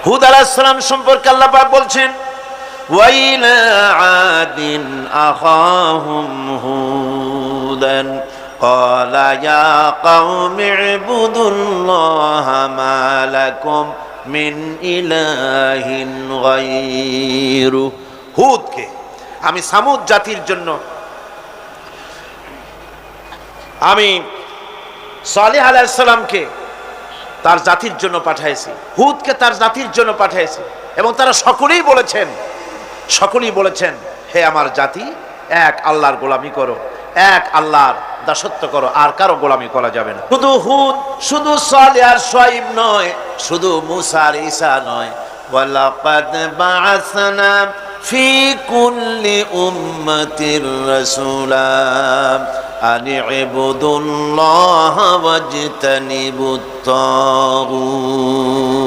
হুদ আলাইহিস সালাম সম্পর্কে আল্লাহ পাক বলছেন ওয়াইলা আদিন আখাহুম হুদান ক্বালা ইয়া কওমি ইবুদুল্লাহা মা লাকুম মিন ইলাহিন গায়রু। হুদকে আমি সামুদ জাতির জন্য, আমি সালেহ আলাইহিস সালামকে তার জাতির জন্য পাঠাইছি, হুদকে তার জাতির জন্য পাঠাইছি, এবং তারা সকলেই বলেছেন হে আমার জাতি, এক আল্লাহর গোলামি করো, এক আল্লাহর দাসত্ব করো, আর কারো গোলামি করা যাবে না। শুধু হুদ, শুধু সালেহ আর শুআয়ব নয়, শুধু মুসা আর ঈসা নয়, ওয়ালাকাদ বাআসনা ফি কুল্লি উম্মাতির রাসূলা আনি ইবুদুল্লাহ ওয়াজতানিবুত তাগুত।